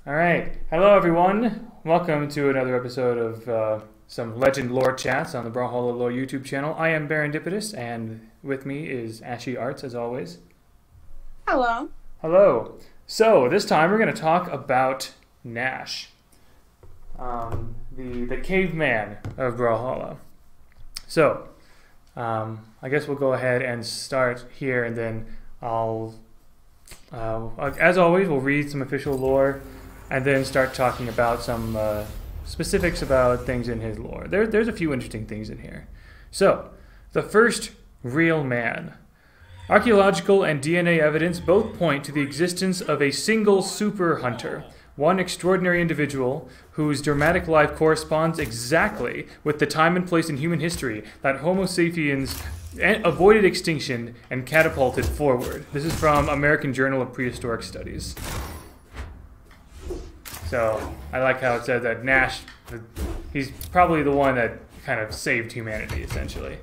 All right. Hello, everyone. Welcome to another episode of some Legend Lore Chats on the Brawlhalla Lore YouTube channel. I am Barendipitous, and with me is Ashy Arts, as always. Hello. Hello. So, this time we're going to talk about Gnash, the caveman of Brawlhalla. So, I guess we'll go ahead and start here, and then as always, we'll read some official lore, and then start talking about some specifics about things in his lore. There's a few interesting things in here. So, the first real man. Archaeological and DNA evidence both point to the existence of a single super hunter, one extraordinary individual whose dramatic life corresponds exactly with the time and place in human history that Homo sapiens avoided extinction and catapulted forward. This is from American Journal of Prehistoric Studies. So, I like how it says that Gnash, he's probably the one that kind of saved humanity, essentially.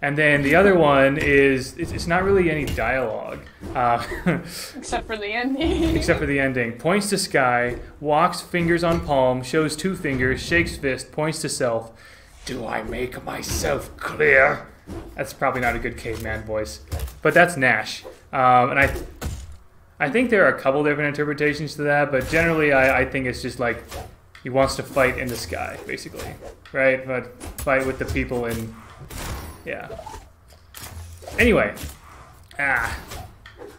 And then the other one is, it's not really any dialogue. Except for the ending. Except for the ending. Points to sky, walks fingers on palm, shows two fingers, shakes fist, points to self. Do I make myself clear? That's probably not a good caveman voice. But that's Gnash. And I think there are a couple different interpretations to that, but generally I think it's just like he wants to fight in the sky, basically. Right? But fight with the people in... Yeah. Anyway. I'm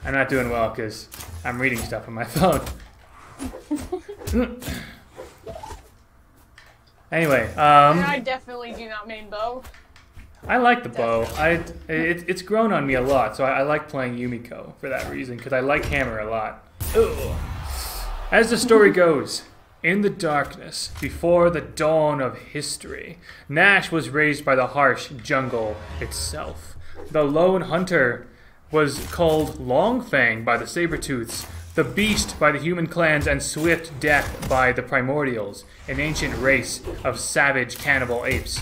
not doing well because I'm reading stuff on my phone. Anyway. I definitely do not mean bow. I like the bow. It's grown on me a lot, so I like playing Yumiko for that reason, because I like hammer a lot. Ugh. As the story goes, in the darkness, before the dawn of history, Gnash was raised by the harsh jungle itself. The lone hunter was called Longfang by the Sabertooths, the beast by the human clans, and Swift Death by the Primordials, an ancient race of savage cannibal apes.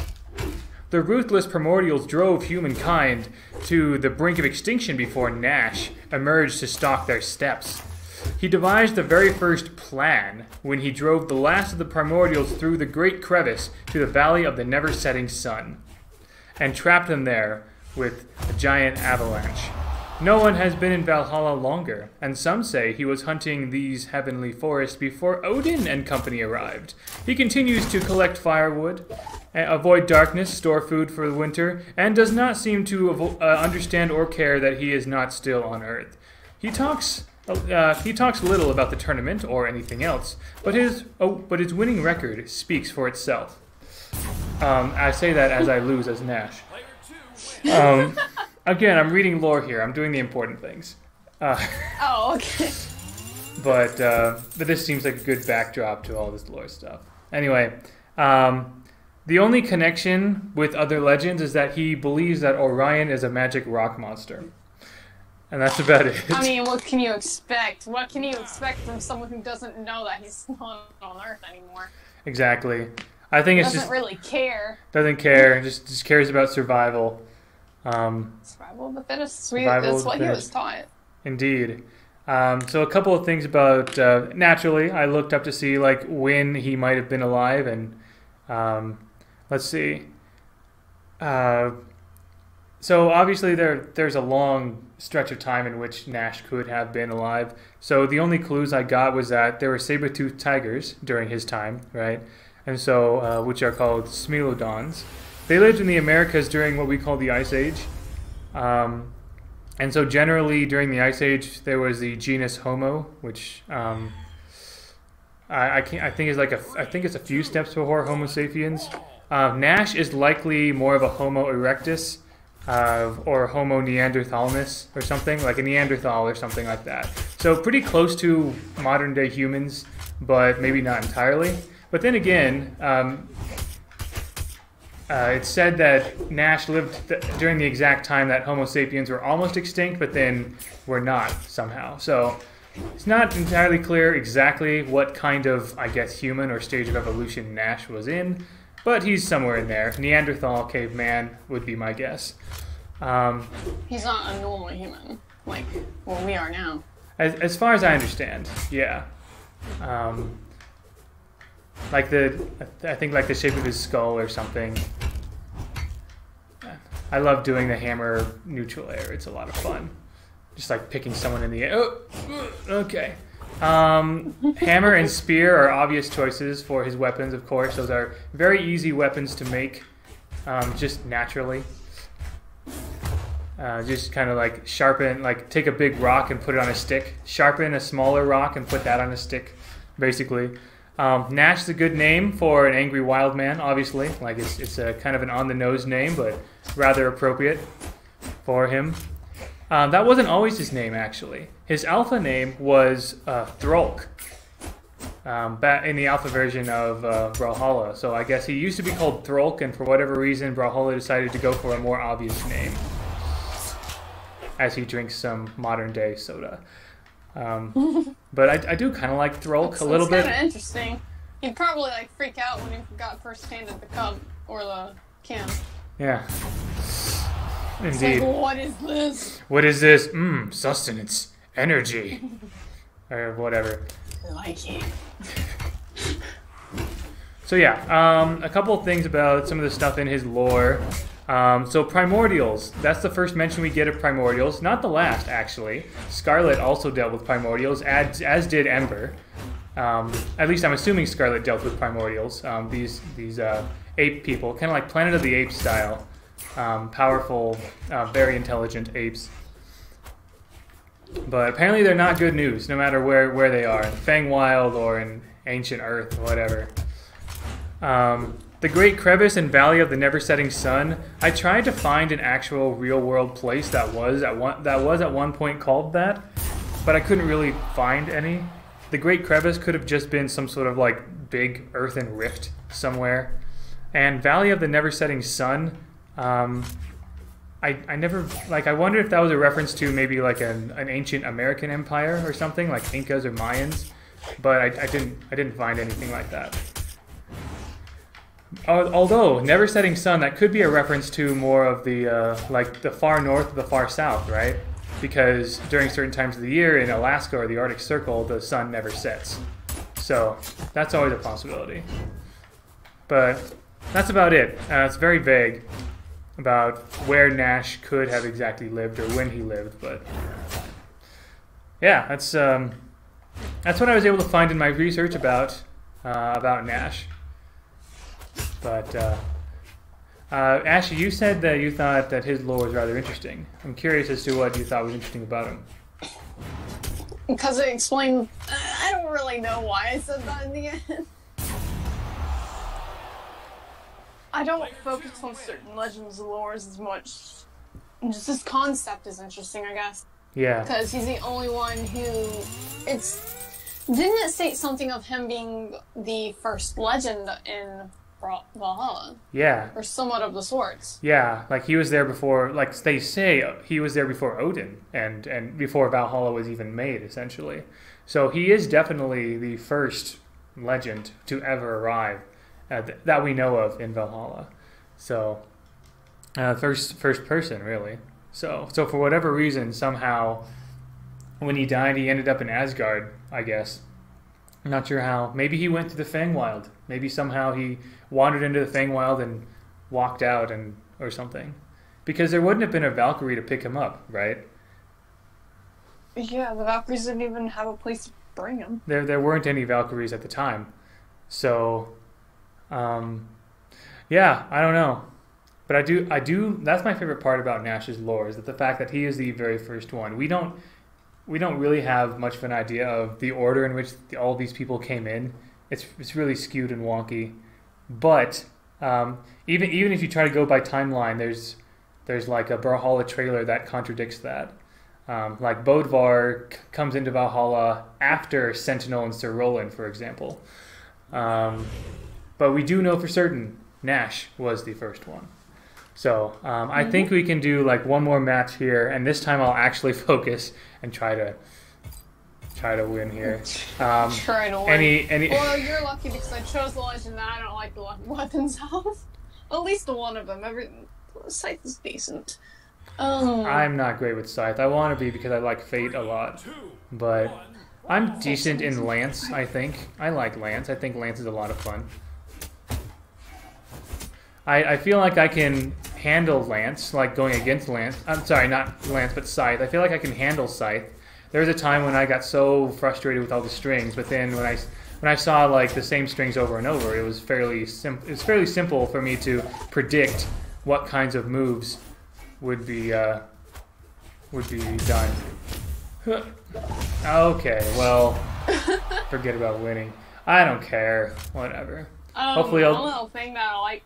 The ruthless Primordials drove humankind to the brink of extinction before Gnash emerged to stalk their steps. He devised the very first plan when he drove the last of the Primordials through the Great Crevice to the Valley of the Never-Setting Sun, and trapped them there with a giant avalanche. No one has been in Valhalla longer, and some say he was hunting these heavenly forests before Odin and company arrived. He continues to collect firewood, avoid darkness, store food for the winter, and does not seem to understand or care that he is not still on Earth. He talks little about the tournament or anything else, but his winning record speaks for itself. I say that as I lose as Gnash. Again, I'm reading lore here. I'm doing the important things. Oh, okay. But this seems like a good backdrop to all this lore stuff. Anyway, the only connection with other legends is that he believes that Orion is a magic rock monster. And that's about it. I mean, what can you expect? What can you expect from someone who doesn't know that he's not on Earth anymore? Exactly. I think it's doesn't really care. Doesn't care. Just cares about survival. Survival of the fittest. That's what he was taught. Indeed. So a couple of things about... naturally, I looked up to see like when he might have been alive, and let's see. So obviously there's a long stretch of time in which Gnash could have been alive. So the only clues I got was that there were saber-toothed tigers during his time, right? And so, which are called Smilodons. They lived in the Americas during what we call the Ice Age. And so generally during the Ice Age there was the genus Homo, which I think it's a few steps before Homo sapiens. Gnash is likely more of a Homo erectus, or Homo neanderthalensis or something, like a Neanderthal or something like that. So pretty close to modern day humans, but maybe not entirely. But then again, it's said that Gnash lived during the exact time that Homo sapiens were almost extinct, but then were not somehow. So it's not entirely clear exactly what kind of, I guess, human or stage of evolution Gnash was in, but he's somewhere in there. Neanderthal, caveman would be my guess. He's not a normal human, like what we are now. As far as I understand, yeah. Like I think like the shape of his skull or something. I love doing the hammer neutral air. It's a lot of fun. Just like picking someone in the air. Oh, okay. Hammer and spear are obvious choices for his weapons, of course. Those are very easy weapons to make, just naturally. Just kind of like sharpen, like take a big rock and put it on a stick. Sharpen a smaller rock and put that on a stick, basically. Gnash is a good name for an angry wild man, obviously. Like it's a kind of an on-the-nose name, but rather appropriate for him. That wasn't always his name, actually. His alpha name was Throlk, back in the alpha version of Brawlhalla. So I guess he used to be called Throlk, and for whatever reason, Brawlhalla decided to go for a more obvious name as he drinks some modern-day soda. But I do kind of like Throlk a little bit. It's kind of interesting. He'd probably like freak out when he got first handed the cup or the can. Yeah. Indeed. Like, what is this? What is this? Sustenance, energy, or whatever. Like it. So yeah, a couple of things about some of the stuff in his lore. So primordials, that's the first mention we get of primordials. Not the last, actually. Scarlet also dealt with primordials, as did Ember. At least I'm assuming Scarlet dealt with primordials. These ape people, kind of like Planet of the Apes style. Powerful, very intelligent apes. But apparently they're not good news, no matter where they are, in Fangwild or in Ancient Earth, whatever. The Great Crevice and Valley of the Never-Setting Sun. I tried to find an actual real-world place that was at one point called that, but I couldn't really find any. The Great Crevice could have just been some sort of like big earthen rift somewhere. And Valley of the Never-Setting Sun. I never, like, I wonder if that was a reference to maybe like an ancient American empire or something, like Incas or Mayans, but I didn't find anything like that. Although Never-Setting Sun, that could be a reference to more of the like the far north or the far south, right? Because during certain times of the year in Alaska or the Arctic Circle, the sun never sets. So that's always a possibility. But that's about it. It's very vague about where Gnash could have exactly lived or when he lived, but yeah, that's what I was able to find in my research about Gnash. But Ashley, you said that you thought that his lore was rather interesting. I'm curious as to what you thought was interesting about him. Because it explained. I don't really know why I said that in the end. I don't focus on certain legends and lores as much. Just this concept is interesting, I guess. Yeah. Because he's the only one who... Didn't it state something of him being the first legend in Brawlhalla? Yeah. Or somewhat of the sorts. Yeah, like he was there before, like they say, he was there before Odin and before Valhalla was even made, essentially. So he is definitely the first legend to ever arrive. That we know of in Valhalla, so first person really. So for whatever reason, somehow, when he died, he ended up in Asgard. I guess. I'm not sure how. Maybe he went to the Fangwild. Maybe somehow he wandered into the Fangwild and walked out or something. Because there wouldn't have been a Valkyrie to pick him up, right? Yeah, the Valkyries didn't even have a place to bring him. There weren't any Valkyries at the time, so. Yeah, I don't know, but I do. That's my favorite part about Gnash's lore, is that the fact that he is the very first one. We don't really have much of an idea of the order in which all these people came in. It's really skewed and wonky, but even if you try to go by timeline, there's like a Brawlhalla trailer that contradicts that. Like Bodvar comes into Valhalla after Sentinel and Sir Roland, for example. But we do know for certain Gnash was the first one. So I think we can do like one more match here, and this time I'll actually focus and try to win here. Try to win. Any... Well, you're lucky because I chose the legend that I don't like the weapons of. At least one of them. Scythe is decent. I'm not great with Scythe. I want to be because I like Fate a lot, but I'm decent in Lance, I think. I like Lance. I think Lance is a lot of fun. I feel like I can handle Lance, like going against Lance. I'm sorry, not Lance, but Scythe. I feel like I can handle Scythe. There was a time when I got so frustrated with all the strings, but then when I saw like the same strings over and over, it was fairly simple for me to predict what kinds of moves would be done. Okay, well, forget about winning. I don't care. Whatever. Hopefully, a little thing that I like.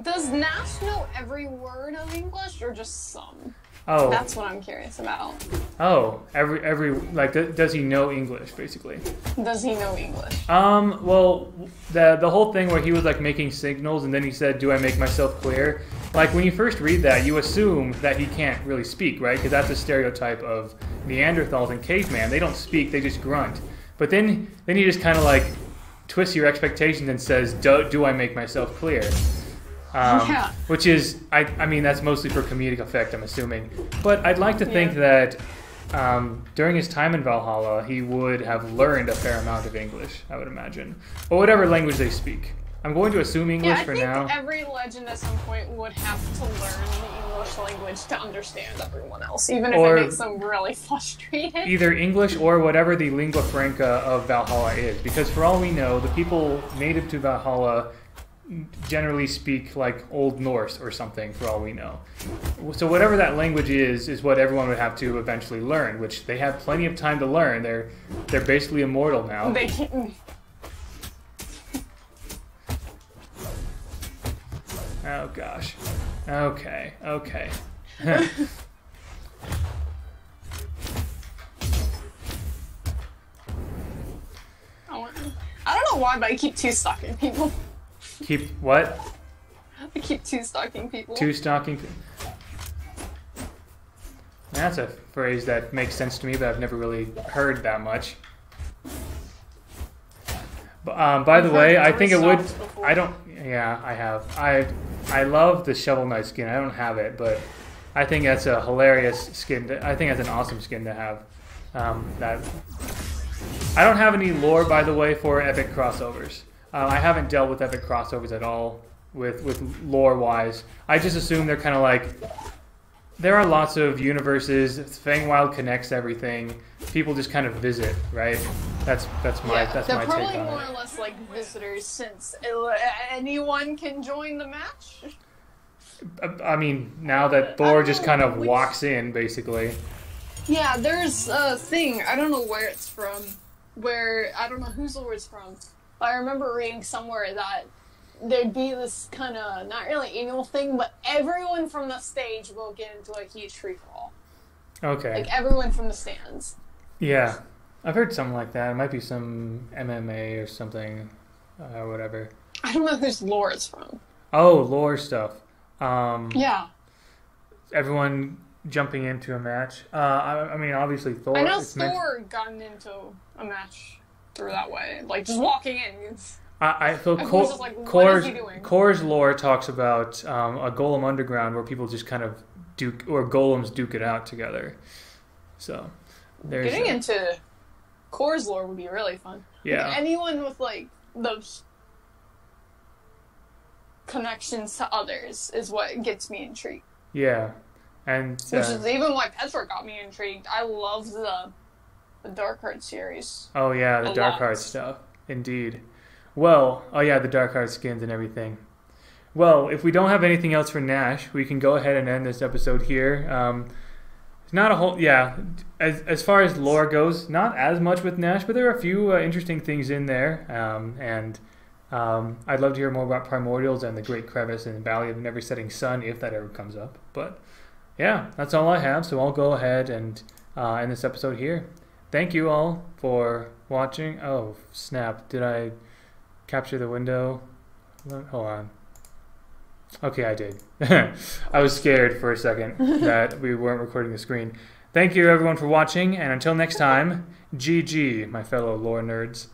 Does Gnash know every word of English or just some? Oh, that's what I'm curious about. Oh, every like, does he know English basically? Does he know English? Well, the whole thing where he was like making signals and then he said, "Do I make myself clear?" Like when you first read that, you assume that he can't really speak, right? Because that's a stereotype of Neanderthals and caveman. They don't speak; they just grunt. But then he just kind of like twists your expectations and says, "Do I make myself clear?" Yeah. Which is, I mean, that's mostly for comedic effect, I'm assuming. But I'd like to think that during his time in Brawlhalla, he would have learned a fair amount of English, I would imagine. Or whatever language they speak. I'm going to assume English for now. I think every legend at some point would have to learn the English language to understand everyone else, even if it makes them really frustrated. Either English or whatever the lingua franca of Valhalla is. Because for all we know, the people native to Valhalla generally speak like Old Norse or something, for all we know. So whatever that language is what everyone would have to eventually learn, which they have plenty of time to learn. They're basically immortal now. They can... Oh gosh. Okay. I don't know why, but I keep two-stocking people. Keep what? I keep two-stocking people. Two-stocking? That's a phrase that makes sense to me, but I've never really heard that much. By the way, I think it would... Before. I don't... Yeah, I have. I love the Shovel Knight skin. I don't have it, but I think that's a hilarious skin. I think that's an awesome skin to have. I don't have any lore, by the way, for epic crossovers. I haven't dealt with epic crossovers at all with lore-wise. I just assume they're kind of like... There are lots of universes. Feywild connects everything. People just kind of visit, right? That's my take on it. They're probably more or less like visitors, since anyone can join the match. I mean, now that Thor just kind of walks in, basically. Yeah, there's a thing. I don't know where it's from. I don't know whose lore it's from. But I remember reading somewhere that there'd be this kind of, not really annual thing, but everyone from the stage will get into a huge free-for-all. Okay. Like, everyone from the stands. Yeah. I've heard something like that. It might be some MMA or something, or whatever. I don't know whose lore it's from. Oh, lore stuff. Yeah. Everyone jumping into a match. I mean, obviously Thor... I know Thor gotten into a match through that way. Like, just walking in. I feel Core's lore talks about a Golem Underground where people just kind of golems duke it out together. So there's getting into Core's lore would be really fun. Yeah. Like, anyone with like those connections to others is what gets me intrigued. Yeah, and which is even why Petra got me intrigued. I love the Dark Heart series. Oh yeah, the Dark Heart stuff. Indeed. Well, oh yeah, the Dark Heart skins and everything. Well, if we don't have anything else for Gnash, we can go ahead and end this episode here. It's not a whole, yeah, as far as lore goes, not as much with Gnash, but there are a few interesting things in there. I'd love to hear more about Primordials and the Great Crevice and Valley of Never Setting Sun, if that ever comes up. But yeah, that's all I have, so I'll go ahead and end this episode here. Thank you all for watching. Oh, snap, did I... capture the window? Hold on. Okay, I did. I was scared for a second that we weren't recording the screen. Thank you everyone for watching, and until next time, GG, my fellow lore nerds.